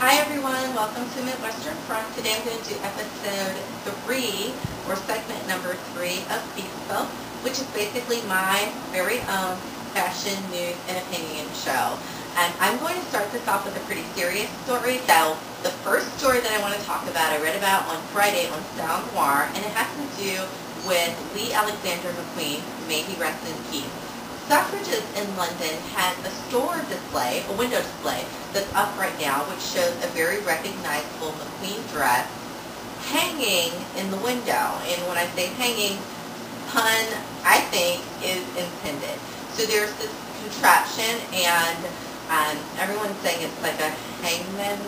Hi everyone, welcome to Midwestern Front. Today I'm going to do episode 3, or segment number 3 of Bespoke, which is basically my very own fashion, news, and opinion show. And I'm going to start this off with a pretty serious story. So the first story that I want to talk about, I read about on Friday on Stylenoir, and it has to do with Lee Alexander McQueen, may he rest in peace. Selfridges in London has a store display, a window display, that's up right now, which shows a very recognizable McQueen dress hanging in the window. And when I say hanging, pun, I think, is intended. So there's this contraption, and everyone's saying it's like a hangman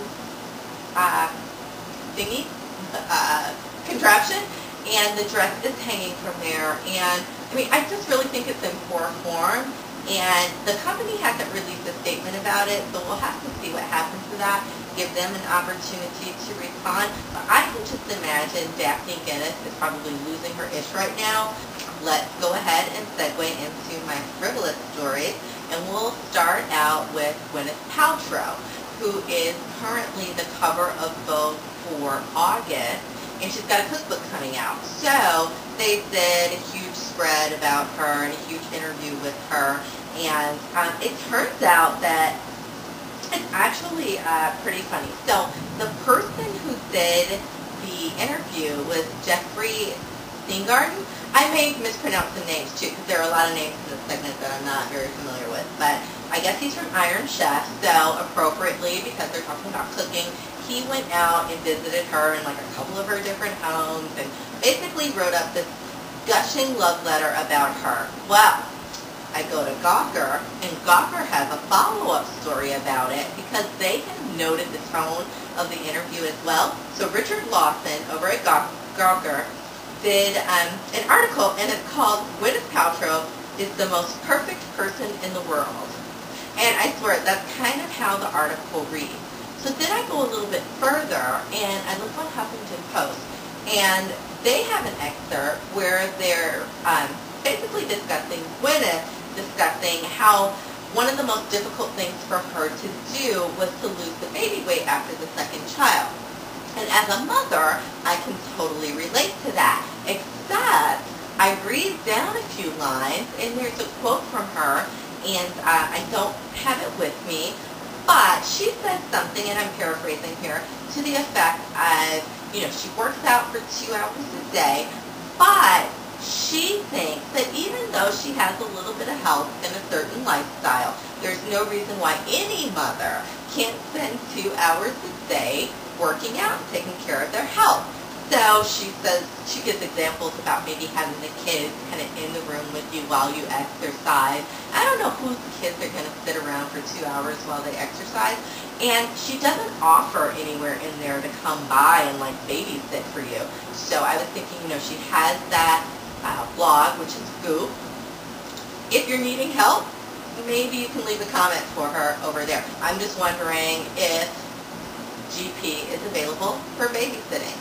thingy, contraption, and the dress is hanging from there. And I mean, I just really think it's in poor form, and the company hasn't released a statement about it, so we'll have to see what happens to that, give them an opportunity to respond. But I can just imagine Daphne Guinness is probably losing her ish right now. Let's go ahead and segue into my frivolous stories, and we'll start out with Gwyneth Paltrow, who is currently the cover of Vogue for August, and she's got a cookbook coming out. So they did a huge spread about her and a huge interview with her, and it turns out that it's actually pretty funny. So the person who did the interview was Jeffrey Steingarten. I may mispronounce the names too, because there are a lot of names in this segment that I'm not very familiar with, but I guess he's from Iron Chef, so appropriately, because they're talking about cooking, he went out and visited her in like a couple of her different homes and basically wrote up this gushing love letter about her. Well, I go to Gawker, and Gawker has a follow-up story about it because they have noted the tone of the interview as well. So Richard Lawson over at Gawker did an article, and it's called "Gwyneth Paltrow is the most perfect person in the world." And I swear, that's kind of how the article reads. So then I go a little bit further, and I look on Huffington Post, and they have an excerpt where they're basically discussing Gwyneth, discussing how one of the most difficult things for her to do was to lose the baby weight after the second child. And as a mother, I can totally relate to that, except I read down a few lines, and there's a quote from her, and I don't have it with me, but she said something, and I'm paraphrasing here, to the effect of, she works out for 2 hours a day, but she thinks that even though she has a little bit of health and a certain lifestyle, there's no reason why any mother can't spend 2 hours a day working out and taking care of their health. So she says, she gives examples about maybe having the kids kind of in the room with you while you exercise. I don't know whose kids are going to sit around for 2 hours while they exercise. And she doesn't offer anywhere in there to come by and like babysit for you. So I was thinking, she has that blog, which is Goop. If you're needing help, maybe you can leave a comment for her over there. I'm just wondering if GP is available for babysitting,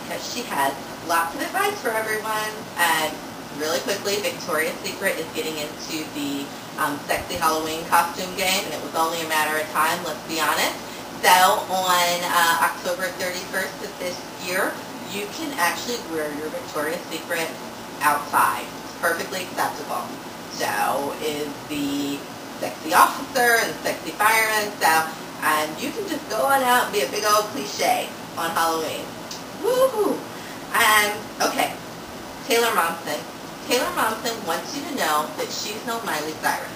because she has lots of advice for everyone. And really quickly, Victoria's Secret is getting into the sexy Halloween costume game, and it was only a matter of time, let's be honest. So on October 31st of this year, you can actually wear your Victoria's Secret outside. It's perfectly acceptable. So is the sexy officer and the sexy fireman. So you can just go on out and be a big old cliche on Halloween. Woohoo! Okay, Taylor Momsen. Taylor Momsen wants you to know that she's no Miley Cyrus.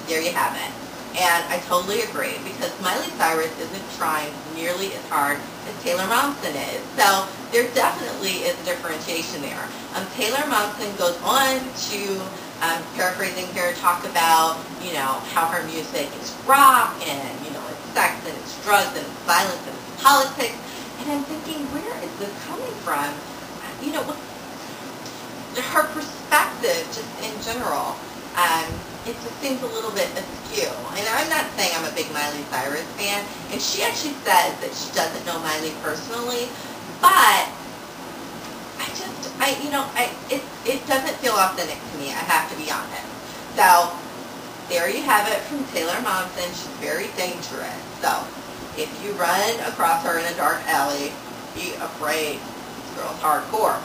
There you have it. And I totally agree, because Miley Cyrus isn't trying nearly as hard as Taylor Momsen is. So there definitely is a differentiation there. Taylor Momsen goes on to, paraphrasing here, talk about, how her music is rock, and, it's sex, and it's drugs, and it's violence, and it's politics. And I'm thinking, where is this coming from? Her perspective, just in general, it just seems a little bit askew. And I'm not saying I'm a big Miley Cyrus fan, and she actually says that she doesn't know Miley personally, but it doesn't feel authentic to me, I have to be honest. So there you have it from Taylor Momsen. She's very dangerous. So If you run across her in a dark alley, be afraid. This girl's hardcore.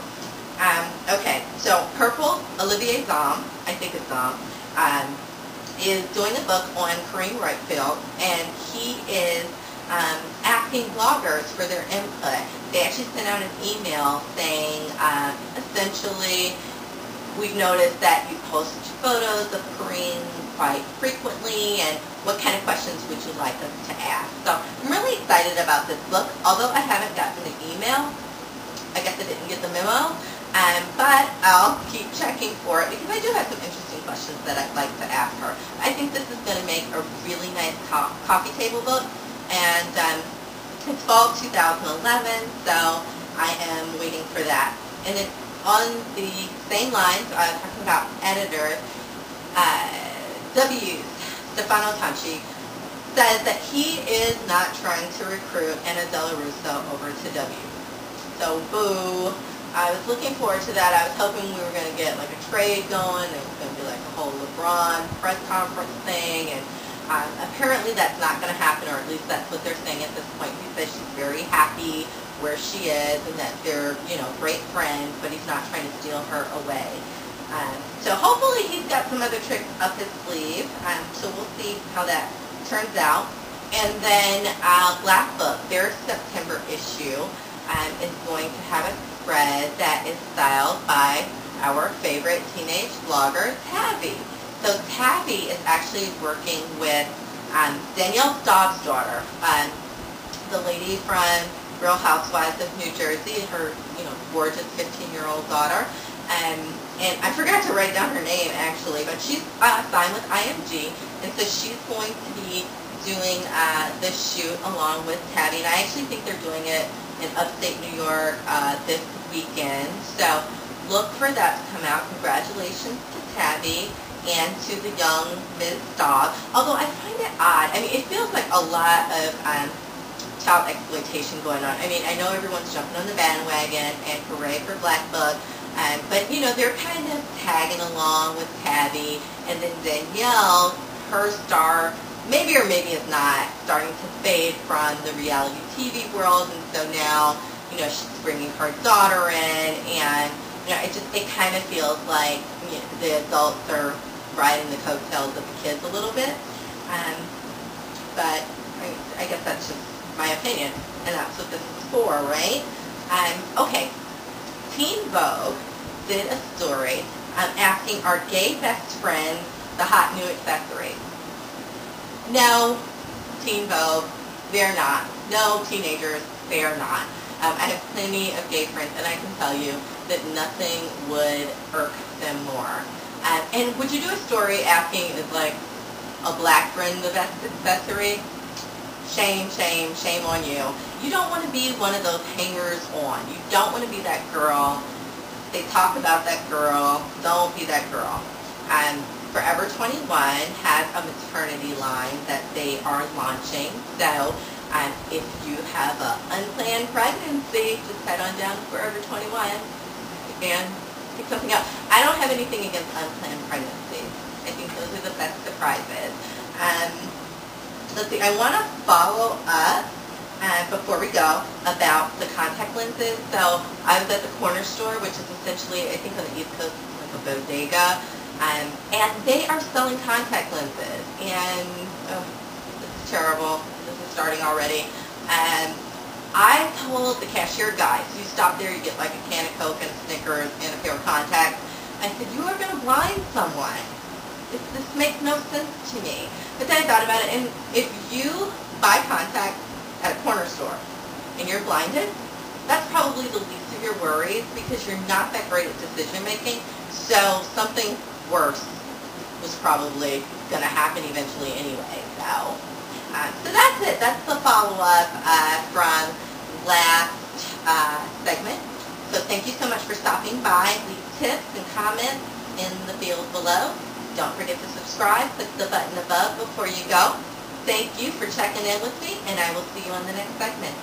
Okay, so purple, Olivier Zom, I think it's Zom, is doing a book on Carine Roitfeld, and he is asking bloggers for their input. They actually sent out an email saying, essentially, we've noticed that you post photos of Carine quite frequently, and what kind of questions would you like us to ask? So I'm really excited about this book, although I haven't gotten the email. I guess I didn't get the memo, but I'll keep checking for it because I do have some interesting questions that I'd like to ask her. I think this is going to make a really nice coffee table book, and it's fall 2011, so I am waiting for that. And then on the same lines, talking about editors, Stefano Tonchi says that he is not trying to recruit Anna Della Russo over to W. So boo. I was looking forward to that. I was hoping we were going to get like a trade going. It was going to be like a whole LeBron press conference thing, and apparently that's not going to happen, or at least that's what they're saying at this point. He says she's very happy where she is and that they're, you know, great friends, but he's not trying to steal her away. So hopefully he's got some other tricks up his sleeve, so we'll see how that turns out. And then Blackbook, their September issue, is going to have a spread that is styled by our favorite teenage blogger, Tavi. So Tavi is actually working with Danielle Staub's daughter, the lady from Real Housewives of New Jersey, her, you know, gorgeous 15-year-old daughter. And I forgot to write down her name, actually, but she's signed with IMG, and so she's going to be doing this shoot along with Tavi, and I actually think they're doing it in upstate New York this weekend, so look for that to come out. Congratulations to Tavi and to the young Ms. Staub, although I find it odd. I mean, it feels like a lot of child exploitation going on. I mean, I know everyone's jumping on the bandwagon and hooray for Blackbook, but, you know, they're kind of tagging along with Tavi, and then Danielle, her star, maybe or maybe is not, starting to fade from the reality TV world, and so now, you know, she's bringing her daughter in, and, you know, it kind of feels like, you know, the adults are riding the coattails of the kids a little bit, but I guess that's just my opinion, and that's what this is for, right? Okay, Teen Vogue did a story asking, are gay best friends the hot new accessory? No, Teen Vogue, they're not. No, teenagers, they are not. I have plenty of gay friends, and I can tell you that nothing would irk them more. And would you do a story asking, is like a black friend the best accessory? Shame, shame, shame on you. You don't want to be one of those hangers-on. You don't want to be that girl. They talk about that girl. Don't be that girl. Forever 21 has a maternity line that they are launching. So if you have an unplanned pregnancy, just head on down to Forever 21 and pick something up. I don't have anything against unplanned pregnancies. I think those are the best surprises. Let's see, I want to follow up before we go about the contact lenses. So I was at the corner store, which is essentially, I think on the East Coast, like a bodega, and they are selling contact lenses. And oh, this is terrible. This is starting already. I told the cashier guy, so you stop there, you get like a can of Coke and a Snickers and a pair of contacts. I said, you are going to blind someone. This makes no sense to me. But then I thought about it, and if you buy contacts at a corner store and you're blinded, that's probably the least of your worries because you're not that great at decision making. So something worse was probably going to happen eventually anyway. So that's it. That's the follow-up from last segment. So thank you so much for stopping by. Leave tips and comments in the field below. Don't forget to subscribe. Click the button above before you go. Thank you for checking in with me, and I will see you on the next segment.